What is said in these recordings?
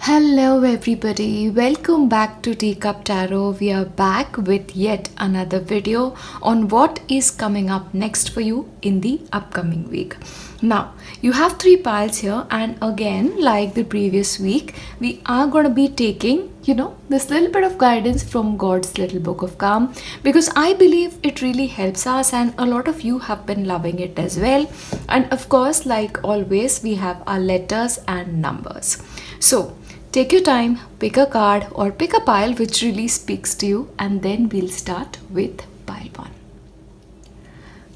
Hello, everybody. Welcome back to Teacup Tarot. We are back with yet another video on what is coming up next for you in the upcoming week. Now, you have three piles here, and again, like the previous week, we are going to be taking this little bit of guidance from God's little book of calm, because I believe it really helps us, and a lot of you have been loving it as well. And of course, like always, we have our letters and numbers. So take your time, pick a card or pick a pile which really speaks to you, and then we'll start with pile 1.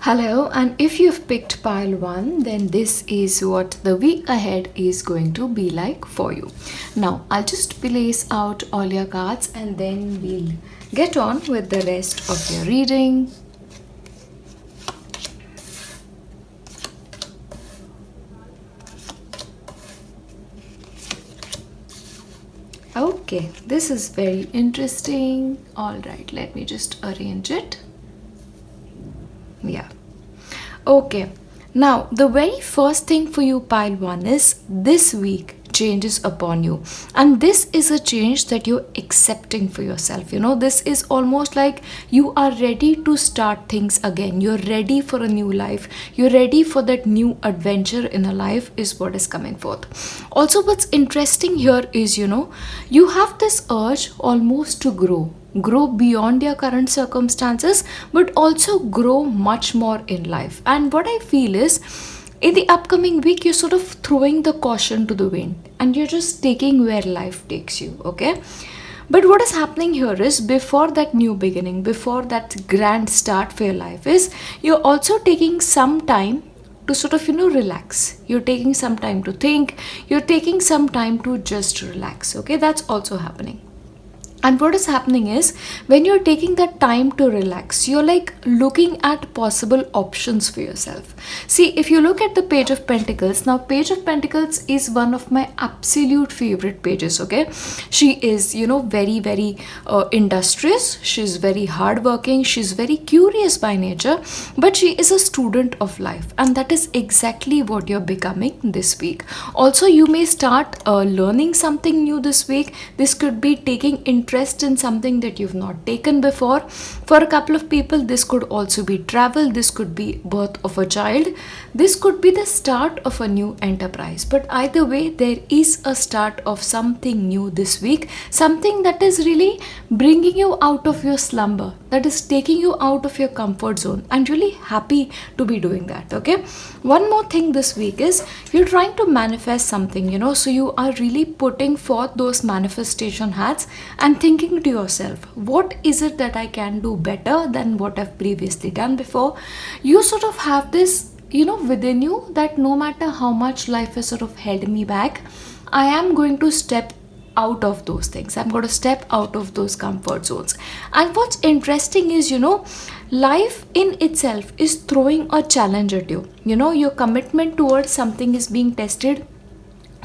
Hello, and if you've picked pile 1, then this is what the week ahead is going to be like for you. Now, I'll just place out all your cards and then we'll get on with the rest of your reading. Okay, this is very interesting. All right, let me just arrange it. Yeah. Okay. Now, the very first thing for you, pile 1, is this week changes upon you, and this is a change that you're accepting for yourself. This is almost like you are ready to start things again. You're ready for a new life. You're ready for that new adventure in a life is what is coming forth. Also, what's interesting here is you have this urge almost to grow beyond your current circumstances, but also grow much more in life. And what I feel is, in the upcoming week, you're sort of throwing the caution to the wind and you're just taking where life takes you, okay? But what is happening here is, before that new beginning, before that grand start for your life, is you're also taking some time to sort of relax. You're taking some time to think. You're taking some time to just relax, okay? That's also happening. And what is happening is, when you're taking that time to relax, you're like looking at possible options for yourself. See, if you look at the Page of Pentacles, now Page of Pentacles is one of my absolute favorite pages, okay? She is, very, very industrious. She's very hardworking. She's very curious by nature, but she is a student of life. And that is exactly what you're becoming this week. Also, you may start learning something new this week. This could be taking interest in something that you've not taken before. For a couple of people, this could also be travel. This could be birth of a child. This could be the start of a new enterprise. But either way, there is a start of something new this week, something that is really bringing you out of your slumber, that is taking you out of your comfort zone. I'm really happy to be doing that, okay? One more thing this week is, you're trying to manifest something, so you are really putting forth those manifestation hats and thinking to yourself, what is it that I can do better than what I've previously done before? You sort of have this, within you, that no matter how much life has sort of held me back, I am going to step out of those things. I'm going to step out of those comfort zones. And what's interesting is, life in itself is throwing a challenge at you. Your commitment towards something is being tested.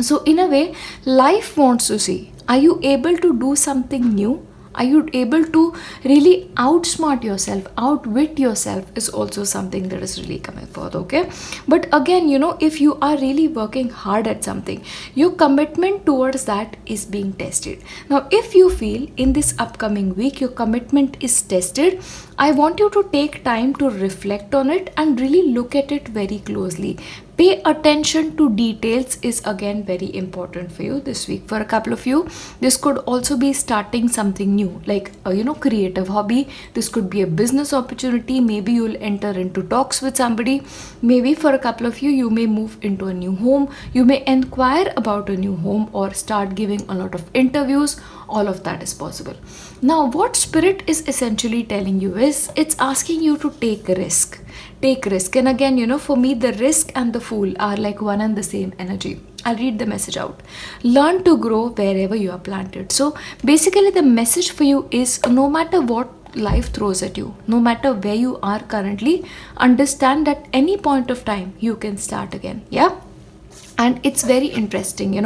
So in a way, life wants to see, are you able to do something new? Are you able to really outsmart yourself, outwit yourself, is also something that is really coming forth, okay? But again, if you are really working hard at something, your commitment towards that is being tested. Now, if you feel in this upcoming week your commitment is tested, I want you to take time to reflect on it and really look at it very closely. Pay attention to details is again very important for you this week. For a couple of you, this could also be starting something new, like a creative hobby. This could be a business opportunity. Maybe you'll enter into talks with somebody. Maybe for a couple of you, you may move into a new home. You may inquire about a new home or start giving a lot of interviews. All of that is possible. Now, what Spirit is essentially telling you is, it's asking you to take a risk. Take risk. And again, for me, the risk and the fool are like one and the same energy. I'll read the message out. Learn to grow wherever you are planted. So basically, the message for you is, no matter what life throws at you, no matter where you are currently, understand that any point of time you can start again. Yeah. and it's very interesting,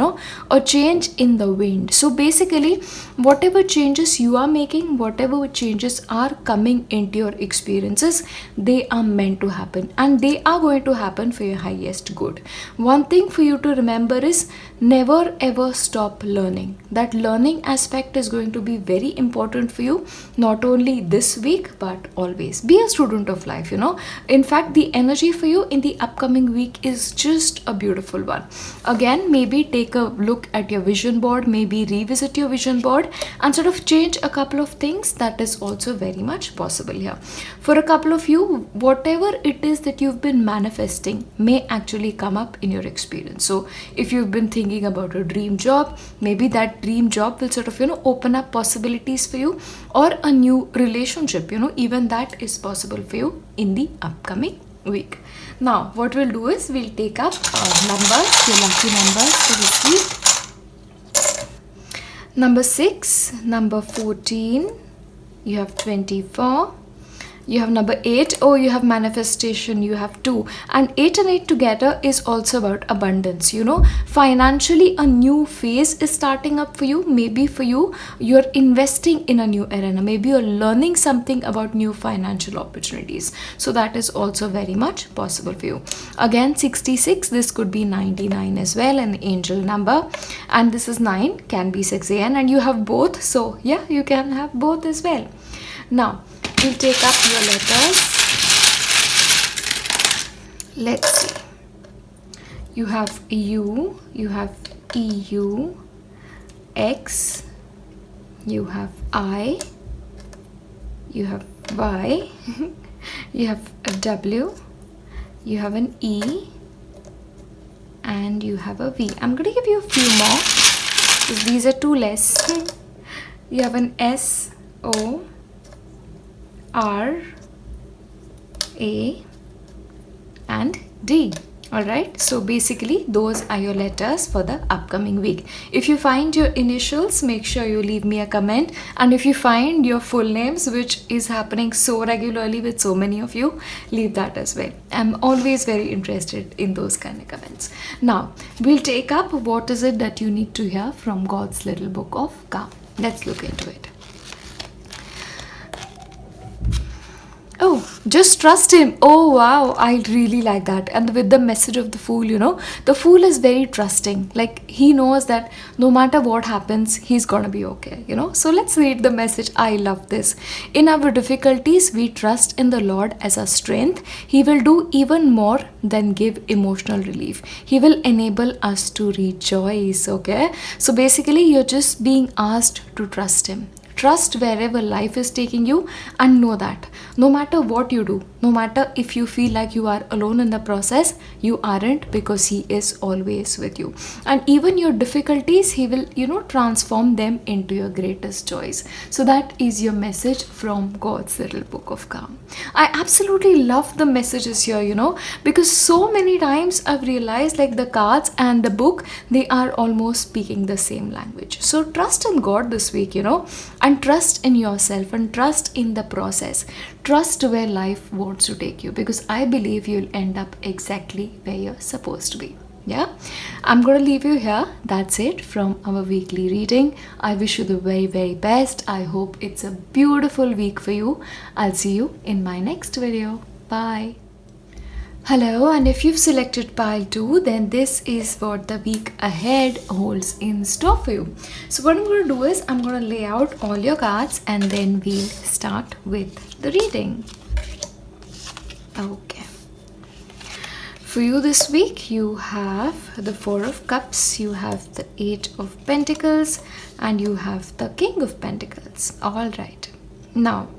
a change in the wind. So basically, whatever changes you are making, whatever changes are coming into your experiences, they are meant to happen, and they are going to happen for your highest good. One thing for you to remember is, never ever stop learning. That learning aspect is going to be very important for you, not only this week but always. Be a student of life. In fact, the energy for you in the upcoming week is just a beautiful one. Again, maybe take a look at your vision board, maybe revisit your vision board and sort of change a couple of things. That is also very much possible here. For a couple of you, whatever it is that you've been manifesting may actually come up in your experience. So if you've been thinking about a dream job, maybe that dream job will sort of open up possibilities for you, or a new relationship, even that is possible for you in the upcoming week. Now what we'll do is, we'll take up numbers, your lucky numbers for this week. Number 6, number 14, you have 24, you have number 8. Oh, you have manifestation, you have 2, and 8 and 8 together is also about abundance. Financially a new phase is starting up for you. Maybe for you, you're investing in a new arena, maybe you're learning something about new financial opportunities, so that is also very much possible for you. Again, 66, this could be 99 as well, an angel number, and this is 9, can be 6 again, and you have both, so yeah, you can have both as well. Now we'll take up your letters. Let's see. You have U, you have EU, X, you have I, you have Y, you have a W, you have an E, and you have a V. I'm going to give you a few more, because these are 2 less. You have an S, O, R, A, and D. Alright, so basically those are your letters for the upcoming week. If you find your initials, make sure you leave me a comment, and if you find your full names, which is happening so regularly with so many of you, leave that as well. I'm always very interested in those kind of comments. Now we'll take up, what is it that you need to hear from God's little book of calm. Let's look into it. Oh, just trust him. Oh wow, I really like that. And with the message of the fool, the fool is very trusting. Like, he knows that no matter what happens, he's gonna be okay, So let's read the message. I love this. In our difficulties, we trust in the Lord as our strength. He will do even more than give emotional relief. He will enable us to rejoice, okay? So basically, you're just being asked to trust him. Trust wherever life is taking you, and know that no matter what you do, no matter if you feel like you are alone in the process, you aren't, because he is always with you. And even your difficulties, he will, transform them into your greatest joys. So that is your message from God's little book of calm. I absolutely love the messages here, because so many times I've realized, like, the cards and the book, they are almost speaking the same language. So trust in God this week, and trust in yourself, and trust in the process. Trust where life wants to take you, because I believe you'll end up exactly where you're supposed to be. Yeah, I'm going to leave you here. That's it from our weekly reading. I wish you the very, very best. I hope it's a beautiful week for you. I'll see you in my next video. Bye. Hello, and if you've selected pile 2, then this is what the week ahead holds in store for you. So what I'm going to do is, I'm going to lay out all your cards, and then we'll start with the reading. Okay. For you this week, you have the 4 of Cups, you have the 8 of Pentacles, and you have the King of Pentacles. All right. Now,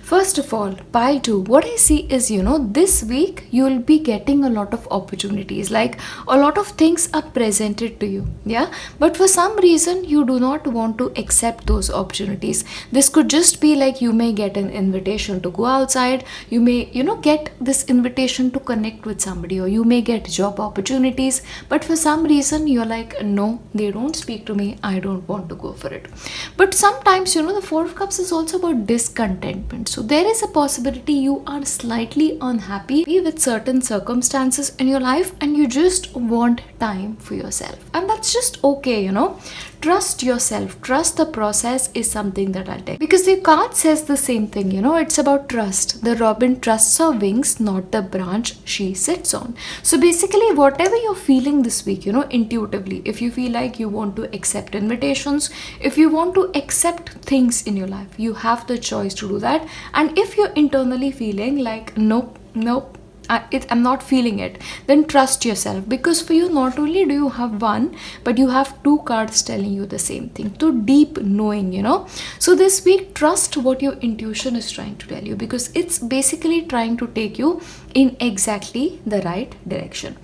first of all, pile 2, what I see is, this week you'll be getting a lot of opportunities, like a lot of things are presented to you, yeah, but for some reason you do not want to accept those opportunities. This could just be like, you may get an invitation to go outside, you may, get this invitation to connect with somebody, or you may get job opportunities, but for some reason you're like, no, they don't speak to me, I don't want to go for it. But sometimes, the 4 of Cups is also about discontentment. So there is a possibility you are slightly unhappy with certain circumstances in your life and you just want time for yourself. And that's just okay, Trust yourself. Trust the process is something that I'll take. Because the card says the same thing, it's about trust. The robin trusts her wings, not the branch she sits on. So basically, whatever you're feeling this week, intuitively, if you feel like you want to accept invitations, if you want to accept things in your life, you have the choice to do that. And if you're internally feeling like, nope, I'm not feeling it, then trust yourself, because for you not only do you have one, but you have two cards telling you the same thing. To deep knowing, So this week, trust what your intuition is trying to tell you, because it's basically trying to take you in exactly the right direction.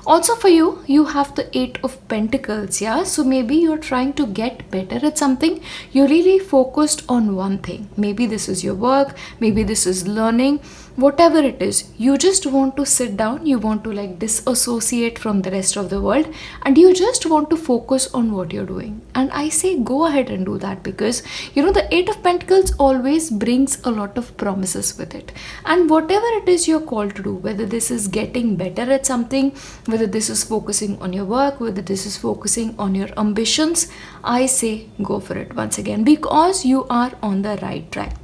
Also for you, you have the 8 of Pentacles, yeah? So maybe you're trying to get better at something. You're really focused on one thing. Maybe this is your work, maybe this is learning, whatever it is. You just want to sit down, you want to disassociate from the rest of the world, and you just want to focus on what you're doing. And I say go ahead and do that, because the 8 of Pentacles always brings a lot of promises with it. And whatever it is you're called to do, whether this is getting better at something, whether this is focusing on your work, whether this is focusing on your ambitions, I say go for it once again, because you are on the right track.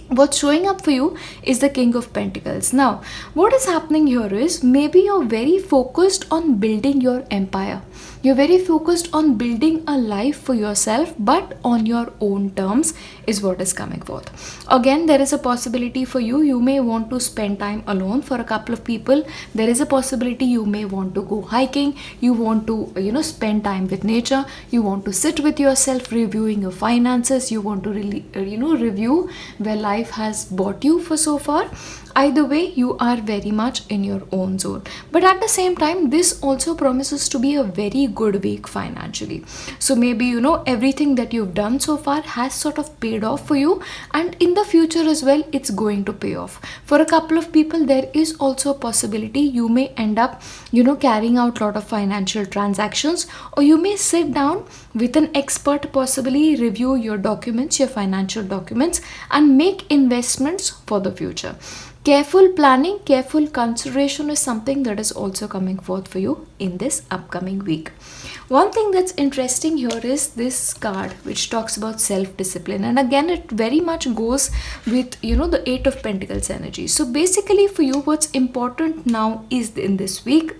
What's showing up for you is the King of Pentacles. Now, what is happening here is maybe you're very focused on building your empire. You're very focused on building a life for yourself, but on your own terms is what is coming forth. Again, there is a possibility for you. You may want to spend time alone. For a couple of people, there is a possibility you may want to go hiking. You want to, spend time with nature. You want to sit with yourself, reviewing your finances. You want to really, review where life has brought you for so far. Either way, you are very much in your own zone. But at the same time, this also promises to be a very good week financially. So maybe, everything that you've done so far has sort of paid off for you. And in the future as well, it's going to pay off. For a couple of people, there is also a possibility you may end up, carrying out a lot of financial transactions, or you may sit down with an expert, possibly review your documents, your financial documents, and make investments for the future. Careful planning, careful consideration is something that is also coming forth for you in this upcoming week. One thing that's interesting here is this card, which talks about self-discipline. And again, it very much goes with, the 8 of Pentacles energy. So basically for you, what's important now is in this week,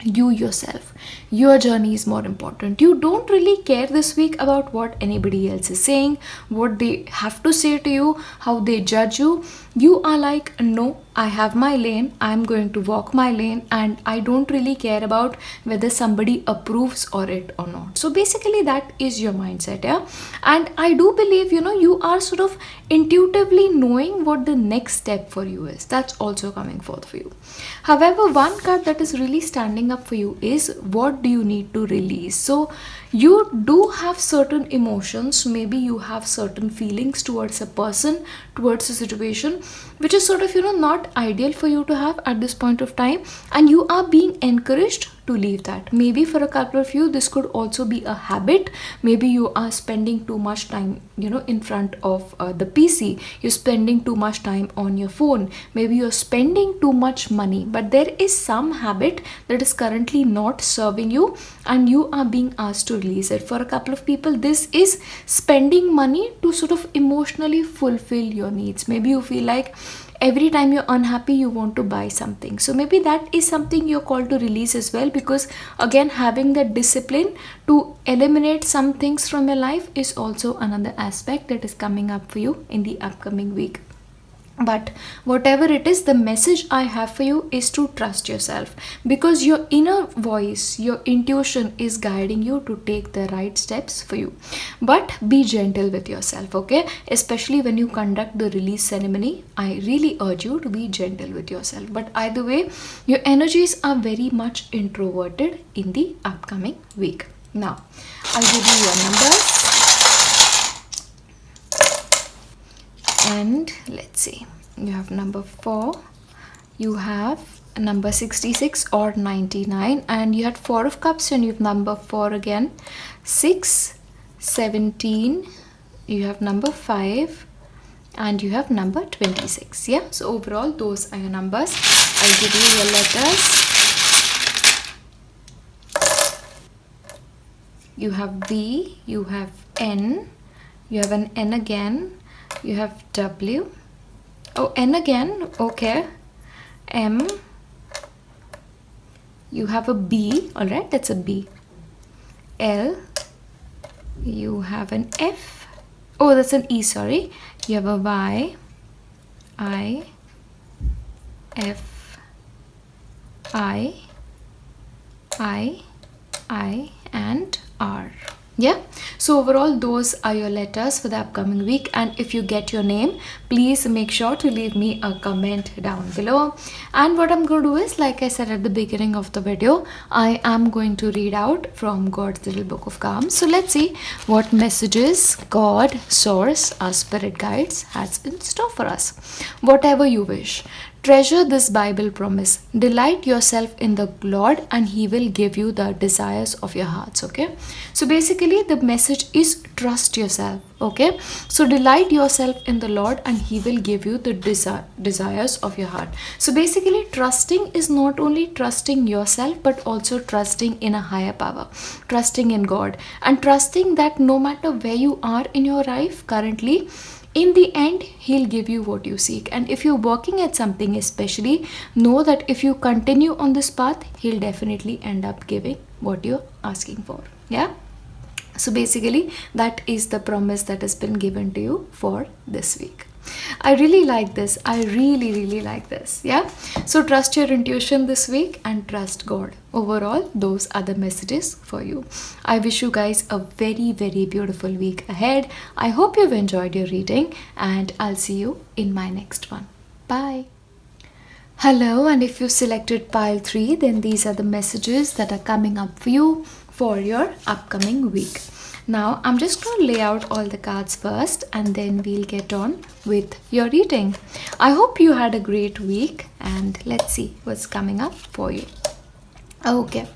you yourself. Your journey is more important. You don't really care this week about what anybody else is saying, what they have to say to you, how they judge you. You are like, no, I have my lane, I'm going to walk my lane, and I don't really care about whether somebody approves or it or not. So basically that is your mindset, yeah? And I do believe, you are sort of intuitively knowing what the next step for you is. That's also coming forth for you. However, one card that is really standing up for you is what do you need to release. So you do have certain emotions, maybe you have certain feelings towards a person, towards a situation, which is sort of, not ideal for you to have at this point of time, and you are being encouraged to leave that. Maybe for a couple of you, this could also be a habit. Maybe you are spending too much time, in front of the PC. You're spending too much time on your phone. Maybe you're spending too much money, but there is some habit that is currently not serving you, and you are being asked to release it. For a couple of people, this is spending money to sort of emotionally fulfill your needs. Maybe you feel like every time you're unhappy, you want to buy something. So maybe that is something you're called to release as well, because again, having that discipline to eliminate some things from your life is also another aspect that is coming up for you in the upcoming week. But whatever it is, the message I have for you is to trust yourself, because your inner voice, your intuition is guiding you to take the right steps for you. But be gentle with yourself, okay? Especially when you conduct the release ceremony, I really urge you to be gentle with yourself. But either way, your energies are very much introverted in the upcoming week. Now, I'll give you your numbers. And let's see, you have number 4, you have number 66 or 99, and you had 4 of Cups, and you have number 4 again, 6, 17, you have number 5, and you have number 26. Yeah, so overall those are your numbers. I'll give you your letters. You have V, you have N, you have an N again, you have W, oh, N again, okay, M, you have a B, alright, that's a B, L, you have an F, oh, that's an E, sorry, you have a Y, I, F, I, and R. Yeah, so overall those are your letters for the upcoming week, and if you get your name, please make sure to leave me a comment down below. And what I'm going to do is, like I said at the beginning of the video, I am going to read out from God's little book of calms. So let's see what messages God, source, our spirit guides has in store for us. Whatever you wish, treasure this Bible promise. Delight yourself in the Lord and He will give you the desires of your hearts. Okay. So basically the message is trust yourself. Okay. So delight yourself in the Lord and He will give you the desires of your heart. So basically trusting is not only trusting yourself but also trusting in a higher power. Trusting in God and trusting that no matter where you are in your life currently, in the end, He'll give you what you seek. And if you're working at something especially, know that if you continue on this path, He'll definitely end up giving what you're asking for. Yeah. So basically, that is the promise that has been given to you for this week. I really like this. I really like this. Yeah. So trust your intuition this week and trust God. Overall, those are the messages for you. I wish you guys a very beautiful week ahead. I hope you've enjoyed your reading and I'll see you in my next one. Bye. Hello, and if you selected pile 3, then these are the messages that are coming up for you for your upcoming week. Now I'm just going to lay out all the cards first and then we'll get on with your reading. I hope you had a great week and let's see what's coming up for you. Okay.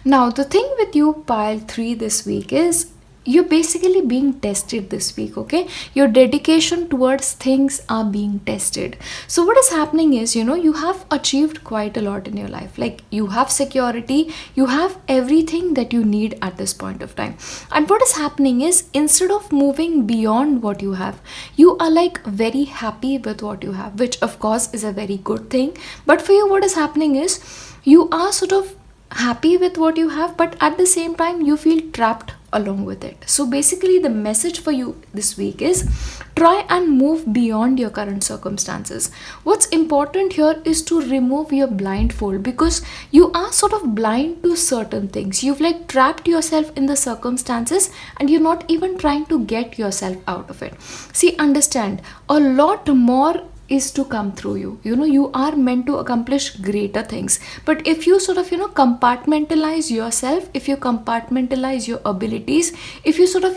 Now the thing with you pile 3 this week is you're basically being tested this week. Okay, your dedication towards things are being tested. So what is happening is, you have achieved quite a lot in your life. Like you have security, you have everything that you need at this point of time. And what is happening is, instead of moving beyond what you have, you are like very happy with what you have, which of course is a very good thing. But for you, what is happening is you are sort of happy with what you have, but at the same time you feel trapped along with it. So basically the message for you this week is try and move beyond your current circumstances. What's important here is to remove your blindfold, because you are sort of blind to certain things. You've like trapped yourself in the circumstances and you're not even trying to get yourself out of it. See, understand, a lot more is to come through you. You are meant to accomplish greater things. But if you sort of, compartmentalize yourself, if you compartmentalize your abilities, if you sort of,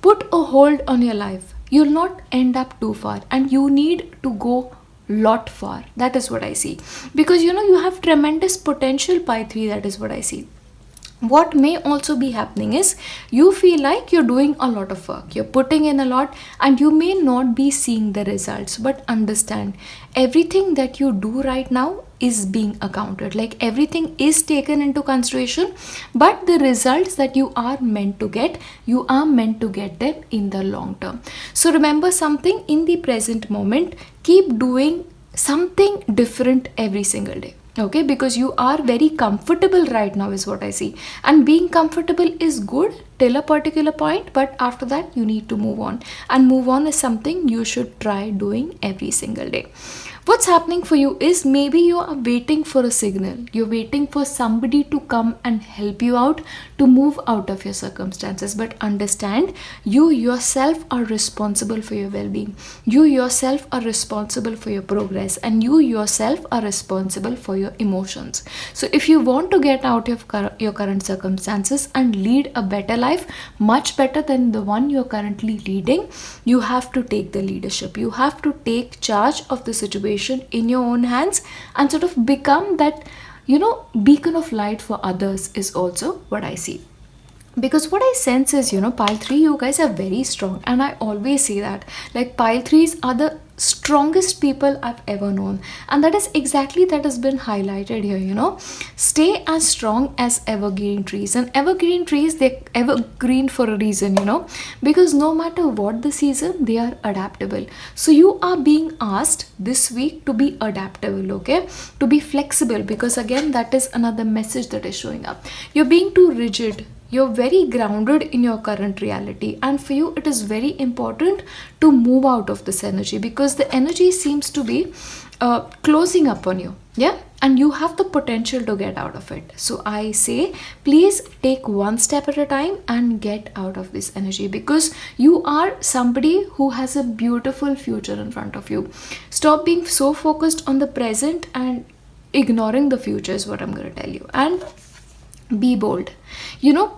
put a hold on your life, you'll not end up too far, and you need to go lot far. That is what I see. Because, you have tremendous potential, Pi 3. That is what I see. What may also be happening is you feel like you're doing a lot of work, you're putting in a lot, and you may not be seeing the results. But understand, everything that you do right now is being accounted, like everything is taken into consideration. But the results that you are meant to get, you are meant to get them in the long term. So remember something, in the present moment, keep doing something different every single day. Okay, because you are very comfortable right now is what I see, and being comfortable is good till a particular point, but after that you need to move on, and move on is something you should try doing every single day. What's happening for you is, maybe you are waiting for a signal, you're waiting for somebody to come and help you out to move out of your circumstances. But understand, you yourself are responsible for your well-being, you yourself are responsible for your progress, and you yourself are responsible for your emotions. So if you want to get out of your current circumstances and lead a better life, much better than the one you're currently leading, you have to take the leadership, you have to take charge of the situation in your own hands and sort of become that, beacon of light for others is also what I see. Because what I sense is, pile 3, you guys are very strong, and I always say that, like, pile 3s are the strongest people I've ever known, and that is exactly that has been highlighted here. Stay as strong as evergreen trees, and evergreen trees, they evergreen for a reason, because no matter what the season, they are adaptable. So you are being asked this week to be adaptable, okay, to be flexible, because again, that is another message that is showing up. You're being too rigid, you're very grounded in your current reality, and for you it is very important to move out of this energy, because the energy seems to be closing up on you, yeah, and you have the potential to get out of it. So I say, please take one step at a time and get out of this energy, because you are somebody who has a beautiful future in front of you. Stop being so focused on the present and ignoring the future is what I'm going to tell you. And be bold.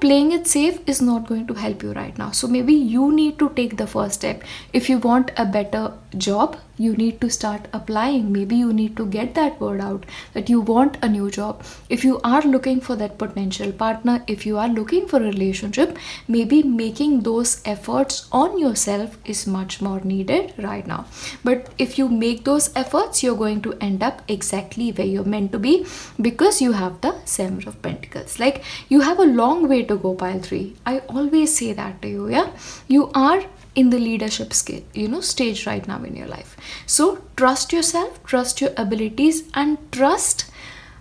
Playing it safe is not going to help you right now. So maybe you need to take the first step. If you want a better job, you need to start applying. Maybe you need to get that word out that you want a new job. If you are looking for that potential partner, if you are looking for a relationship, maybe making those efforts on yourself is much more needed right now. But if you make those efforts, you're going to end up exactly where you're meant to be, because you have the 7 of Pentacles. Like, you have a long way to go, pile 3. I always say that to you, yeah. You are in the leadership scale, stage right now in your life. So trust yourself, trust your abilities, and trust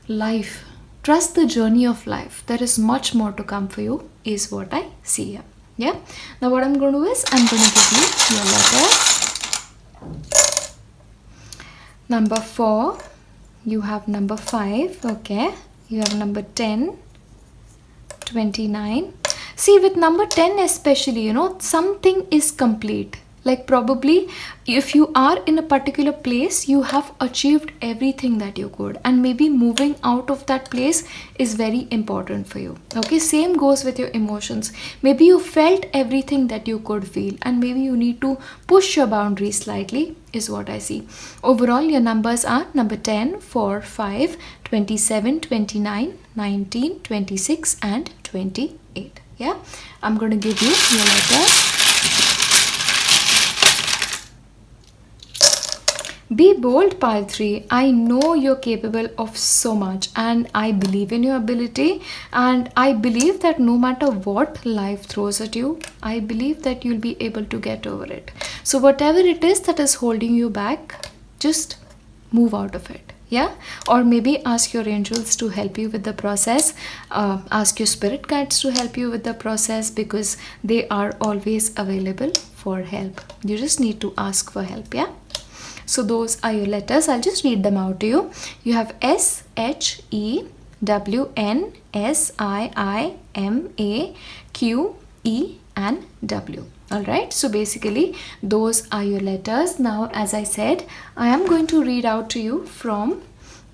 life. Trust the journey of life. There is much more to come for you, is what I see here. Yeah. Now what I'm going to do is, I'm going to give you your letters. Number 4. You have number 5. Okay. You have number 10. 29. See, with number 10 especially, something is complete. Like, probably if you are in a particular place, you have achieved everything that you could, and maybe moving out of that place is very important for you. Okay, same goes with your emotions. Maybe you felt everything that you could feel, and maybe you need to push your boundaries slightly, is what I see. Overall, your numbers are number 10, 4, 5, 27, 29, 19, 26, and 28. Yeah, I'm going to give you your letters. Be bold, pile 3. I know you're capable of so much, and I believe in your ability, and I believe that no matter what life throws at you, I believe that you'll be able to get over it. So whatever it is that is holding you back, just move out of it. Yeah, or maybe ask your angels to help you with the process. Ask your spirit guides to help you with the process, because they are always available for help. You just need to ask for help. Yeah. So those are your letters. I'll just read them out to you. You have S, H, E, W, N, S, I, M, A, Q, E, and W. Alright, so basically those are your letters. Now, as I said, I am going to read out to you from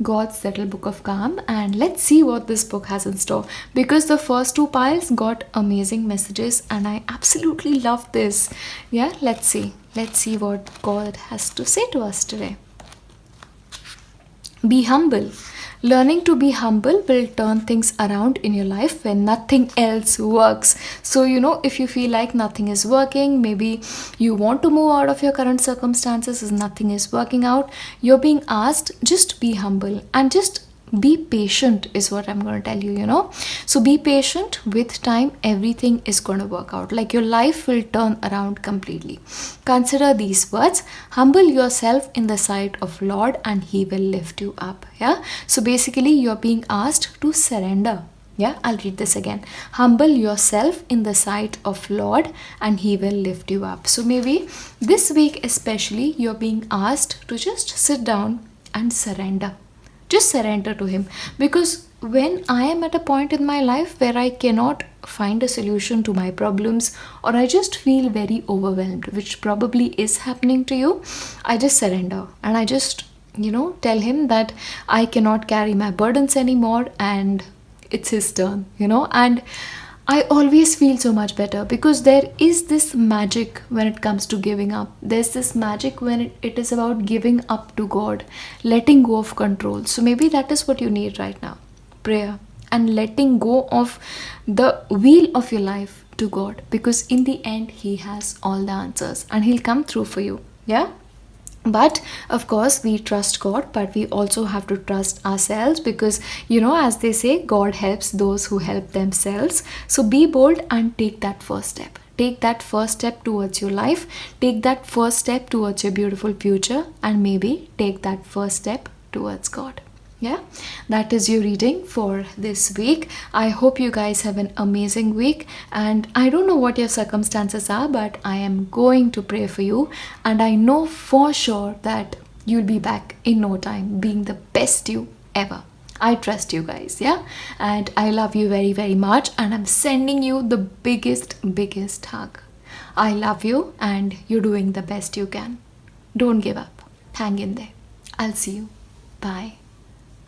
God's Little Book of Calm, and let's see what this book has in store, because the first 2 piles got amazing messages and I absolutely love this. Yeah, let's see what God has to say to us today. Be humble. Learning to be humble will turn things around in your life when nothing else works. So, if you feel like nothing is working, maybe you want to move out of your current circumstances as nothing is working out, you're being asked, just be humble and just be patient, is what I'm going to tell you. So be patient. With time, everything is going to work out. Like, your life will turn around completely. Consider these words: humble yourself in the sight of Lord and he will lift you up. Yeah, so basically you're being asked to surrender. Yeah, I'll read this again. Humble yourself in the sight of Lord and he will lift you up. So maybe this week especially, you're being asked to just sit down and surrender. Just surrender to him, because when I am at a point in my life where I cannot find a solution to my problems, or I just feel very overwhelmed, which probably is happening to you, I just surrender and I just tell him that I cannot carry my burdens anymore and it's his turn, and I always feel so much better, because there is this magic when it comes to giving up. There's this magic when it is about giving up to God, letting go of control. So maybe that is what you need right now. Prayer. and letting go of the wheel of your life to God, because in the end He has all the answers and He'll come through for you. Yeah. But of course we trust God, but we also have to trust ourselves, because as they say, God helps those who help themselves. So be bold and take that first step. Take that first step towards your life. Take that first step towards your beautiful future, and maybe take that first step towards God. Yeah, that is your reading for this week. I hope you guys have an amazing week, and I don't know what your circumstances are, but I am going to pray for you, and I know for sure that you'll be back in no time being the best you ever. I trust you guys. Yeah, and I love you very, very much, and I'm sending you the biggest hug. I love you, and you're doing the best you can. Don't give up. Hang in there. I'll see you. Bye.